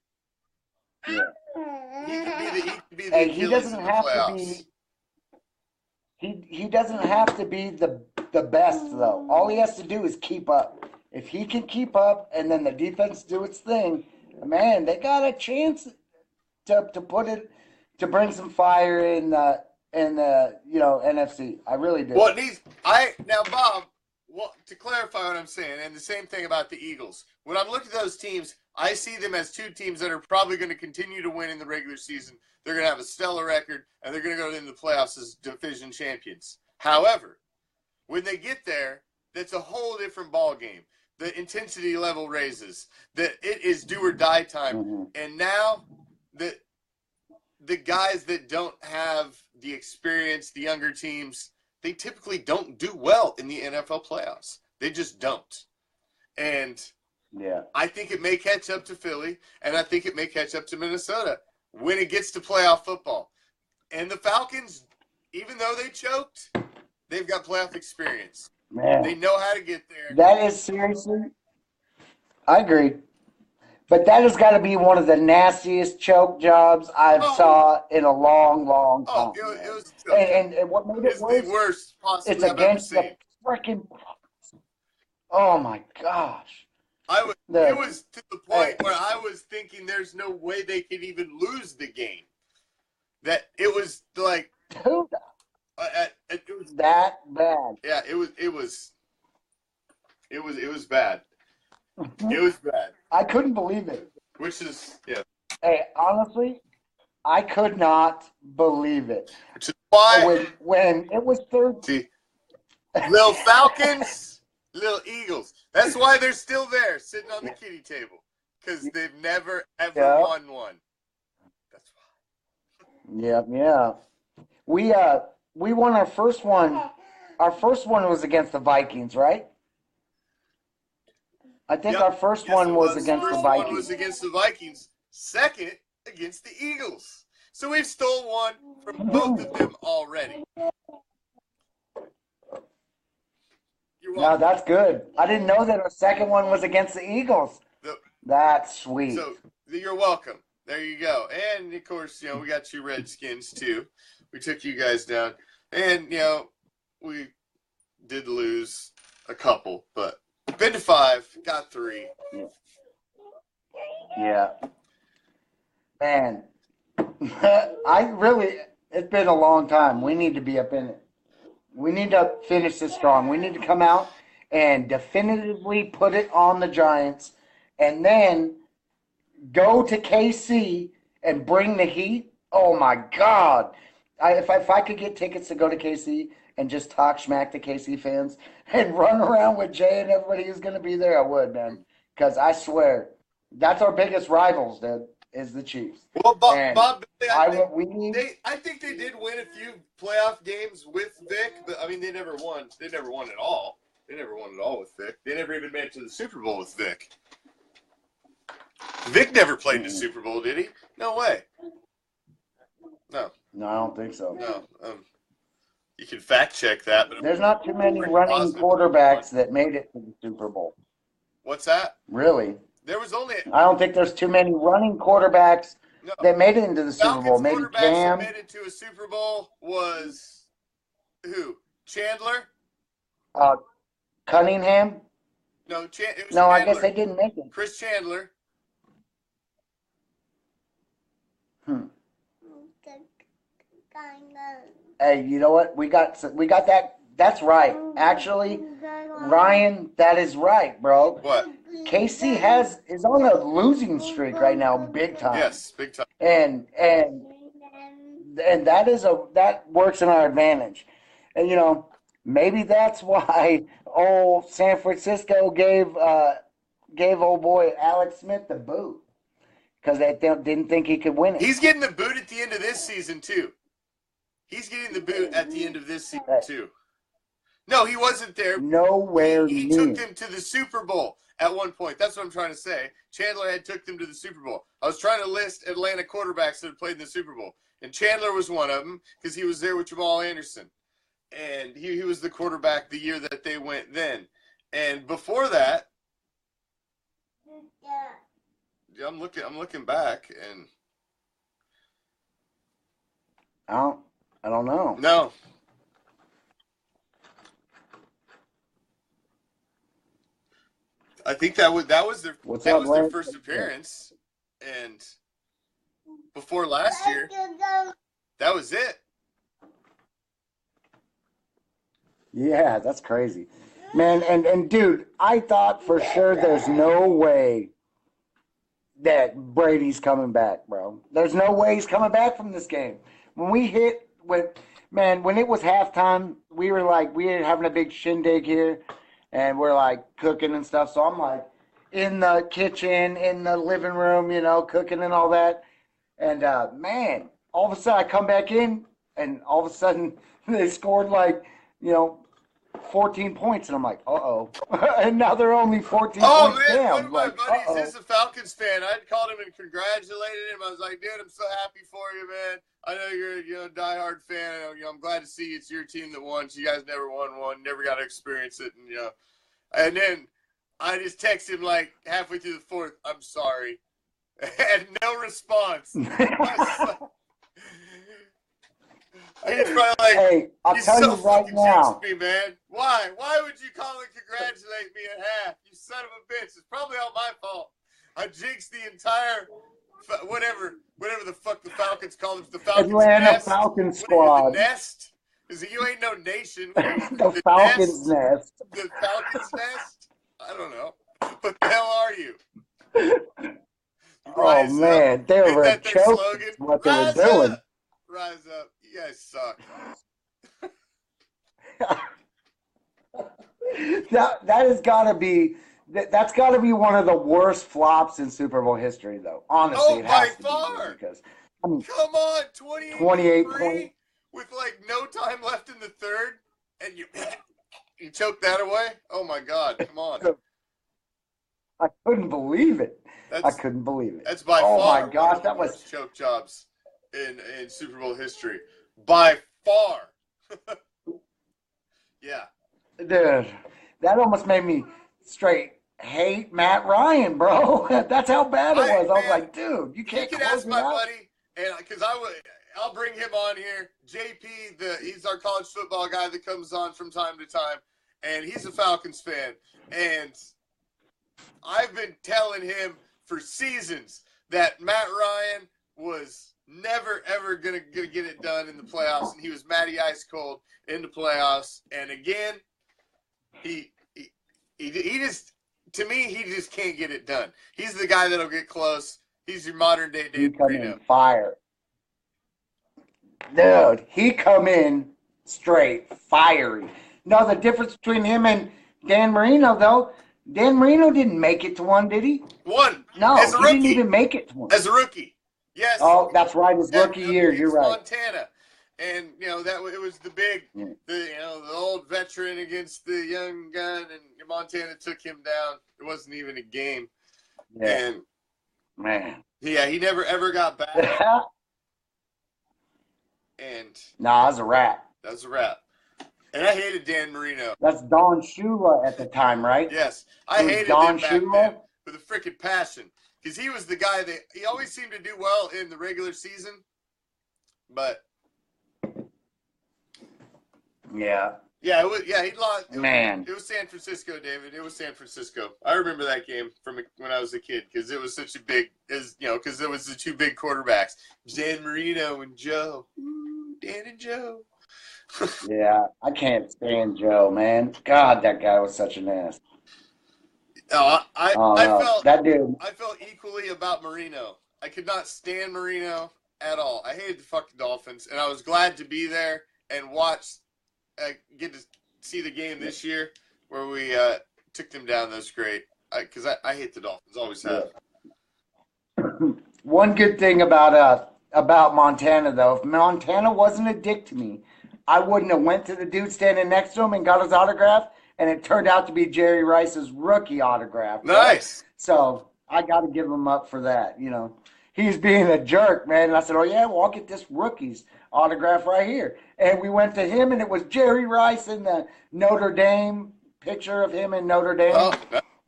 he could be the he doesn't have to be. He doesn't have to be the best though. All he has to do is keep up. If he can keep up, and then the defense do its thing, man, they got a chance to bring some fire in the NFC. I really do. Now, Bob. Well, to clarify what I'm saying, and the same thing about the Eagles. When I'm looking at those teams, I see them as two teams that are probably going to continue to win in the regular season. They're going to have a stellar record, and they're going to go into the playoffs as division champions. However, when they get there, that's a whole different ball game. The intensity level raises. That it is do or die time. Mm-hmm. And now the guys that don't have the experience, the younger teams, they typically don't do well in the NFL playoffs. They just don't. And I think it may catch up to Philly, and I think it may catch up to Minnesota. when it gets to playoff football. And the Falcons, even though they choked, they've got playoff experience. Man, they know how to get there. That is seriously, I agree. But that has got to be one of the nastiest choke jobs I've saw in a long, long time. It was and what made it worse? The worst possibly It's I've ever against seen. the freaking. Oh my gosh! It was to the point where I was thinking there's no way they could even lose the game. That it was like, dude, it was that bad. Yeah, it was bad. It was bad. I couldn't believe it. Which is, yeah. Hey, honestly, I could not believe it. Which is why when it was third. See, little Falcons, little Eagles. That's why they're still there, sitting on the kiddie table, because they've never ever won one. That's why. Yeah. We won our first one. Our first one was against the Vikings, right? I think our first one was against the Vikings. One was against the Vikings. Second, against the Eagles. So we've stole one from both of them already. You're welcome. Now that's good. I didn't know that our second one was against the Eagles. That's sweet. So you're welcome. There you go. And of course, we got you Redskins too. We took you guys down. And, we did lose a couple, but been to 5, got 3. Yeah. Man, it's been a long time. We need to be up in it. We need to finish this strong. We need to come out and definitively put it on the Giants and then go to KC and bring the heat. Oh, my God. If I could get tickets to go to KC and just talk smack to KC fans and run around with Jay and everybody who's going to be there, I would, man. Because I swear, that's our biggest rivals, dude, is the Chiefs. Well, Bob, I think they did win a few playoff games with Vic, but, they never won. They never won at all. They never won at all with Vic. They never even made it to the Super Bowl with Vic. Vic never played in the Super Bowl, did he? No way. No, I don't think so. No. You can fact check that. But there's not too many running quarterbacks that made it to the Super Bowl. What's that? Really? There was only. I don't think there's too many running quarterbacks that made it into the Super Bowl. Maybe Cam. That made it to a Super Bowl was who? Chandler? Cunningham? No, it was no. Chandler. I guess they didn't make it. Chris Chandler. Hey, you know what? We got that. That's right. Actually, Ryan, that is right, bro. What? KC is on a losing streak right now, big time. Yes, big time. And that works in our advantage. And maybe that's why old San Francisco gave old boy Alex Smith the boot, because they didn't think he could win it. He's getting the boot at the end of this season too. He's getting the boot at the end of this season too. No, he wasn't there. Nowhere He took them to the Super Bowl at one point. That's what I'm trying to say. Chandler had took them to the Super Bowl. I was trying to list Atlanta quarterbacks that had played in the Super Bowl, and Chandler was one of them because he was there with Jamal Anderson, and he was the quarterback the year that they went then. And before that, I'm looking back, and I don't know. No. I think that was their their first appearance, and before last year, that was it. Yeah, that's crazy, man. And dude, I thought for sure there's no way that Brady's coming back, bro. There's no way he's coming back from this game. When it was halftime, we were having a big shindig here, and we're like cooking and stuff. So I'm like in the kitchen, in the living room, cooking and all that. And man, all of a sudden I come back in, and all of a sudden they scored up 14 points, and I'm like, uh-oh. And now they're only 14 Oh, points man, down. one of my Like, buddies uh-oh. is a Falcons fan. I called him and congratulated him. I was like, dude, I'm so happy for you, man. I know you're a diehard fan. I'm glad to see it's your team that won. So you guys never won one, never got to experience it. And then I just text him like halfway through the fourth, I'm sorry. And no response. He's probably like, Hey, I'll you tell so you right fucking now. jinxed me, man. Why? Why would you call and congratulate me at half? You son of a bitch. It's probably all my fault. I jinxed the entire, whatever the fuck the Falcons call it, the Falcons Atlanta nest. Falcons What are you, squad. the nest? Because you ain't no nation. What are you, The Falcons nest. The Falcons nest? I don't know. What the hell are you? Oh, man. They Ain't were that their choking slogan? what they were Rise doing. up. Rise up. You guys suck. That has got to be that's got to be one of the worst flops in Super Bowl history, though. Honestly, Oh, it by has to far. be, because I mean, Come on, 28 28-3 points. with like no time left in the third, and you choke that away. Oh my God! Come on. I couldn't believe it. I That's couldn't believe it. that's by Oh far my gosh, one of the that was worst choke jobs in Super Bowl history. By far. Yeah. dude. That almost made me straight hate Matt Ryan, bro. That's how bad it was. I was like, dude, you can't You can close ask me my out. buddy, and because I'll bring him on here. JP, he's our college football guy that comes on from time to time, and he's a Falcons fan. And I've been telling him for seasons that Matt Ryan was never ever gonna get it done in the playoffs, and he was Matty Ice Cold in the playoffs. And again, he just, to me, he just can't get it done. He's the guy that'll get close. He's your modern day He Dan come in Marino. fire. Dude, he come in straight fiery. No, the difference between him and Dan Marino, though, Dan Marino didn't make it to one, did he? One. No, As a he didn't rookie. even make it to one. As a rookie. Yes. Oh, that's right, his rookie year. You're right. Montana. And, it was the big, the old veteran against the young gun, and Montana took him down. It wasn't even a game. Yeah. And, man. yeah, he never ever got back. And Nah, that's a wrap. that's a wrap. And I hated Dan Marino. That's Don Shula at the time, right? Yes. I hated Don him back Shula? then with a freaking passion. Because he was the guy that he always seemed to do well in the regular season. But Yeah. yeah, he lost. Man. It was San Francisco, David. It was San Francisco. I remember that game from when I was a kid because it was such a big, because it was the two big quarterbacks, Dan Marino and Joe. Ooh, Dan and Joe. Yeah, I can't stand Joe, man. God, that guy was such an ass. Oh, I no. felt That dude. I felt equally about Marino. I could not stand Marino at all. I hated the fucking Dolphins, and I was glad to be there and get to see the game this year where we took them down. That was great because I hate the Dolphins. Always have. One good thing about Montana, though, if Montana wasn't a dick to me, I wouldn't have went to the dude standing next to him and got his autograph, and it turned out to be Jerry Rice's rookie autograph. Nice. So I got to give him up for that. He's being a jerk, man. And I said, oh, yeah, well, I'll get this rookie's autograph right here. And we went to him, and it was Jerry Rice in the Notre Dame picture of him in Notre Dame. Oh,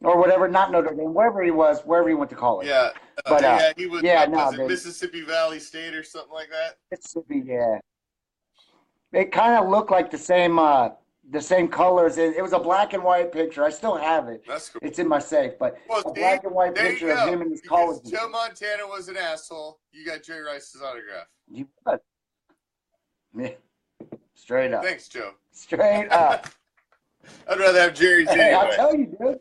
or whatever, not Notre Dame, wherever he went to college. yeah. But, he was, was it Mississippi Valley State or something like that? Mississippi, yeah. It kind of looked like the same colors. It was a black and white picture. I still have it. That's cool. It's in my safe, but a black and white picture of him in his college. Joe Montana was an asshole. You got Jerry Rice's autograph. You bet. Yeah. Straight up. Thanks, Joe. Straight up. I'd rather have Jerry's anyway. I'll tell you, dude.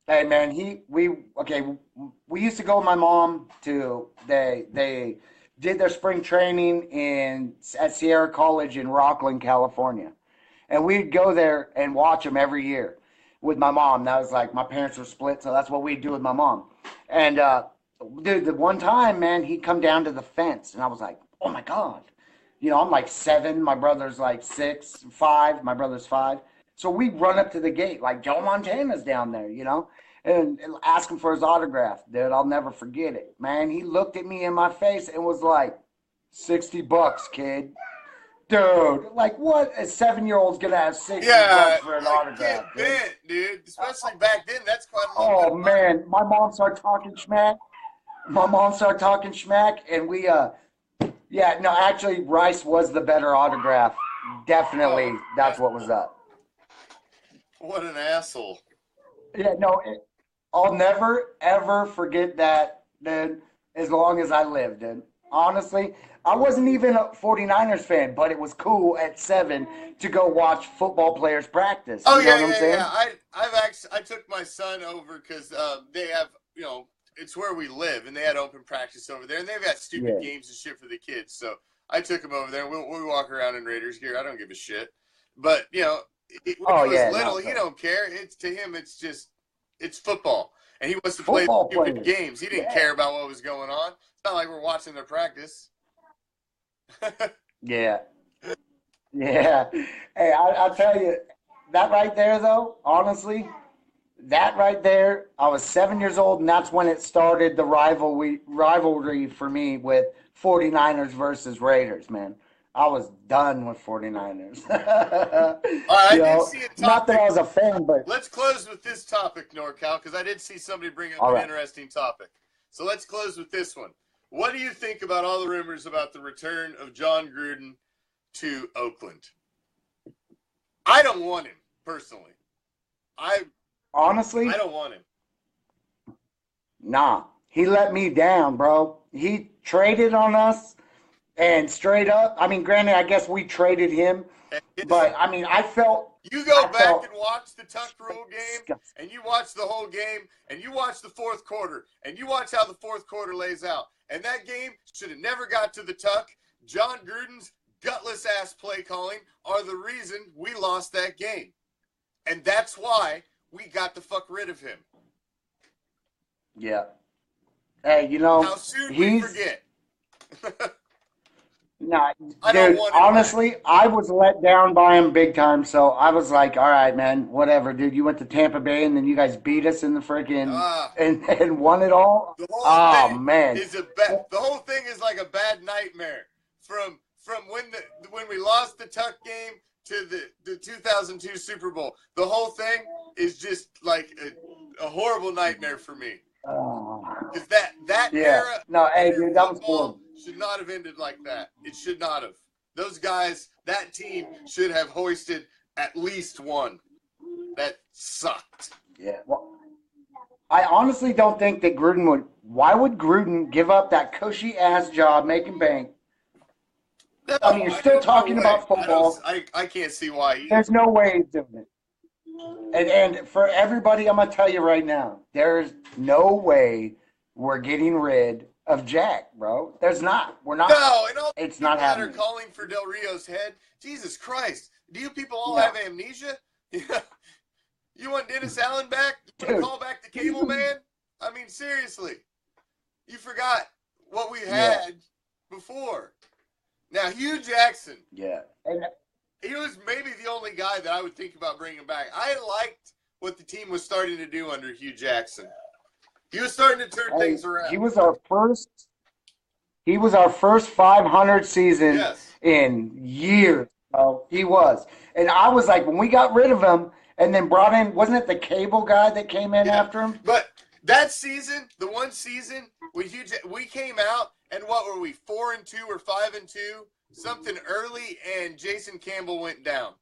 Hey, man, we used to go with my mom to, they did their spring training at Sierra College in Rockland, California. And we'd go there and watch them every year with my mom. That was like, my parents were split, so that's what we'd do with my mom. And, dude, the one time, man, he'd come down to the fence, and I was like, oh, my God. I'm like 7. My brother's like 6, 5. My brother's 5. So we run up to the gate like Joe Montana's down there, and ask him for his autograph. Dude, I'll never forget it. Man, he looked at me in my face and was like, $60, kid. Dude, like what? A 7-year-old's gonna have $60 for an autograph? Get bent, dude. Especially back then, that's quite a Oh little bit of man, my mom started talking smack. And we yeah, no, actually Rice was the better autograph. Definitely, that's what was up. What an asshole. Yeah, no, I'll never ever forget that, dude, as long as I live, dude. Honestly, I wasn't even a 49ers fan, but it was cool at 7 to go watch football players practice. Oh, you know what I'm saying? I took my son over because they have, it's where we live, and they had open practice over there, and they've got stupid games and shit for the kids. So I took him over there, and we walk around in Raiders gear. I don't give a shit. But, when he was little, he don't care. To him, it's football. And he wants to play stupid games. He didn't care about what was going on. It's not like we're watching their practice. Yeah. Hey, I'll tell you, that right there, though, honestly, that right there, I was 7 years old, and that's when it started the rivalry for me with 49ers versus Raiders, man. I was done with 49ers. All right, I did see a topic. Not that I was a fan, but... Let's close with this topic, NorCal, because I did see somebody bring up an interesting topic. So let's close with this one. What do you think about all the rumors about the return of John Gruden to Oakland? I don't want him, personally. Honestly? I don't want him. Nah. He let me down, bro. He traded on us. And straight up, I mean, granted, I guess we traded him, but I mean, I felt. You go back and watch the Tuck Rule game, and you watch the whole game, and you watch the fourth quarter, and you watch how the fourth quarter lays out. And that game should have never got to the Tuck. John Gruden's gutless ass play calling are the reason we lost that game. And that's why we got to fuck rid of him. Yeah. Hey, how soon we forget. Nah, dude, honestly, I was let down by him big time, so I was like, all right, man, whatever, dude. You went to Tampa Bay, and then you guys beat us in the freaking and won it all. The whole thing man. The whole thing is like a bad nightmare. From when we lost the Tuck game to the 2002 Super Bowl. The whole thing is just like a horrible nightmare for me. Because that era, dude, that was horrible. Should not have ended like that. It should not have. Those guys, that team should have hoisted at least one. That sucked. Yeah. Well, I honestly don't think that Gruden would. Why would Gruden give up that cushy ass job making bank? No, I mean, you're still talking about football. I can't see why. There's no way he's doing it. And for everybody, I'm gonna tell you right now, there's no way we're getting rid of Jack, bro. There's not. We're not. No, and all it's not happening. Are calling for Del Rio's head. Jesus Christ! Do you people all have amnesia? You want Dennis Allen back? You want to call back the Cable Man? I mean, seriously, you forgot what we had before. Now, Hugh Jackson. Yeah. And he was maybe the only guy that I would think about bringing back. I liked what the team was starting to do under Hugh Jackson. He was starting to turn things around. He was our first 500 season in years. Oh, he was. And I was like, when we got rid of him and then brought in, wasn't it the Cable guy that came in after him? But that season, the one season, we came out, and what were we, 4-2 or 5-2? Something early, and Jason Campbell went down.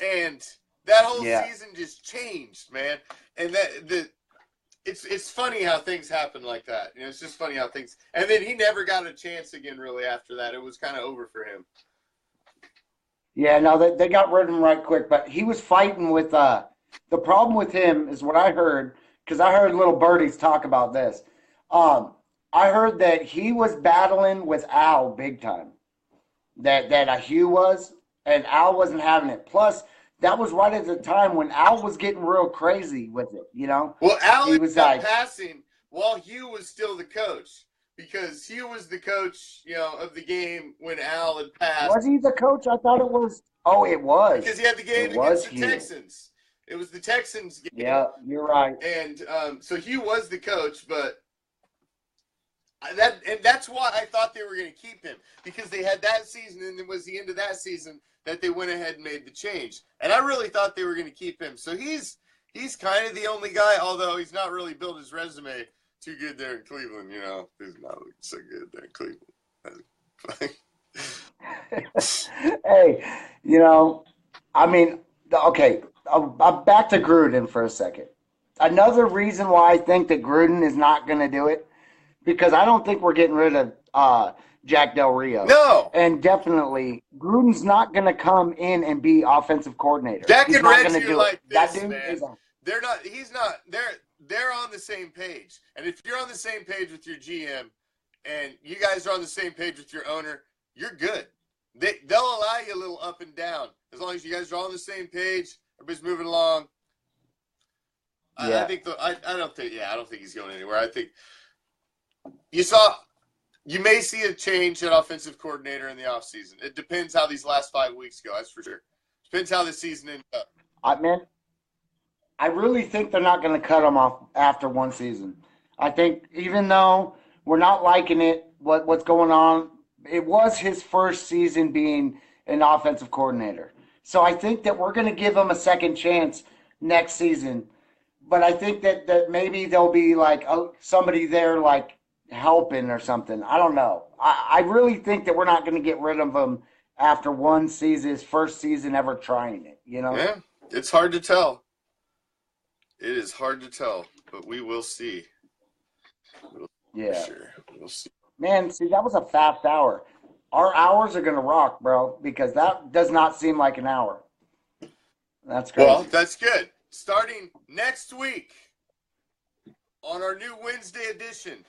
And that whole season just changed, man. And it's funny how things happen like that. It's just funny how things. And then he never got a chance again, really. After that, it was kind of over for him. Yeah, no, they got rid of him right quick. But he was fighting with the problem with him is what I heard, because I heard little birdies talk about this. I heard that he was battling with Al big time. That Hugh was, and Al wasn't having it. Plus, that was right at the time when Al was getting real crazy with it, Well, Al was passing while Hugh was still the coach, because Hugh was the coach, of the game when Al had passed. Was he the coach? I thought it was Oh, it was. Because he had the game It was against the Hugh. Texans. It was the Texans game. Yeah, you're right. And so Hugh was the coach, but that's why I thought they were going to keep him, because they had that season, and it was the end of that season that they went ahead and made the change. And I really thought they were going to keep him. So he's kind of the only guy, although he's not really built his resume too good there in Cleveland. You know, he's not looking so good there in Cleveland. Hey, you know, I mean, okay, I'm back to Gruden for a second. Another reason why I think that Gruden is not going to do it, because I don't think we're getting rid of Jack Del Rio. No. And definitely, Gruden's not going to come in and be offensive coordinator. Jack He's and not Reggie going to are do like it. this, That dude man. is a, They're not. He's not. They're on the same page. And if you're on the same page with your GM, and you guys are on the same page with your owner, you're good. They'll allow you a little up and down as long as you guys are on the same page. Everybody's moving along. Yeah. I don't think he's going anywhere. I think you may see a change at offensive coordinator in the offseason. It depends how these last 5 weeks go. That's for sure. Depends how the season ends up. I really think they're not going to cut him off after one season. I think even though we're not liking it, what's going on, it was his first season being an offensive coordinator. So I think that we're going to give him a second chance next season. But I think that maybe there'll be like somebody there like helping or something. I don't know. I really think that we're not going to get rid of him after one season, his first season ever trying it, you know? Yeah, it's hard to tell. It is hard to tell, but we will see. Yeah. Sure. We'll see. Man, see, that was a fast hour. Our hours are going to rock, bro, because that does not seem like an hour. That's crazy. Well, that's good. Starting next week on our new Wednesday edition.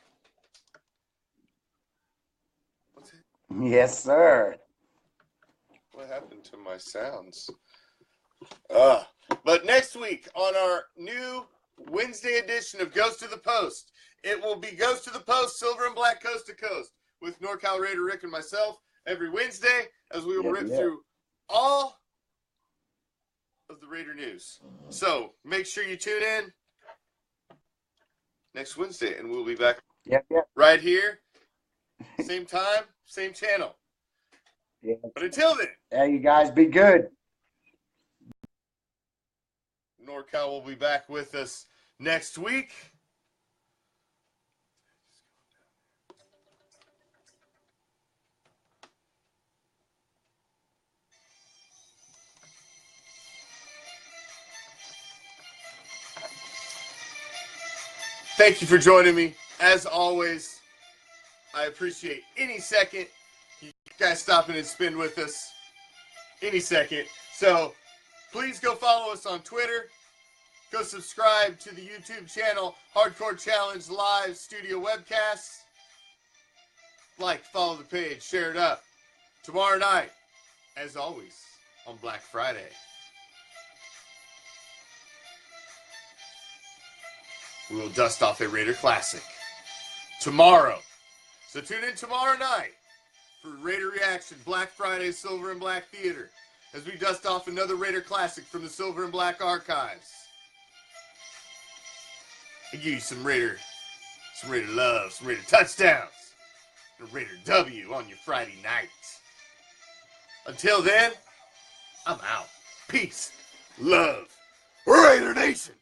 What's it? Yes, sir. What happened to my sounds? But next week on our new Wednesday edition of Ghost to the Post, it will be Ghost to the Post, Silver and Black Coast to Coast, with NorCalRaiderRick and myself every Wednesday, as we will rip through all of the Raider news. So make sure you tune in next Wednesday, and we'll be back right here, same time, same channel. Yeah. But until then, Hey, you guys, be good. NorCal will be back with us next week. Thank you for joining me. As always, I appreciate any second you guys stopping and spend with us. Any second. So please go follow us on Twitter. Go subscribe to the YouTube channel, Hardcore Challenge Live Studio Webcasts. Like, follow the page, share it up. Tomorrow night, as always, on Black Friday, we will dust off a Raider Classic tomorrow. So tune in tomorrow night for Raider Reaction, Black Friday, Silver and Black Theater, as we dust off another Raider Classic from the Silver and Black archives. And give you some Raider love, some Raider touchdowns, and a Raider W on your Friday night. Until then, I'm out. Peace, love, Raider Nation.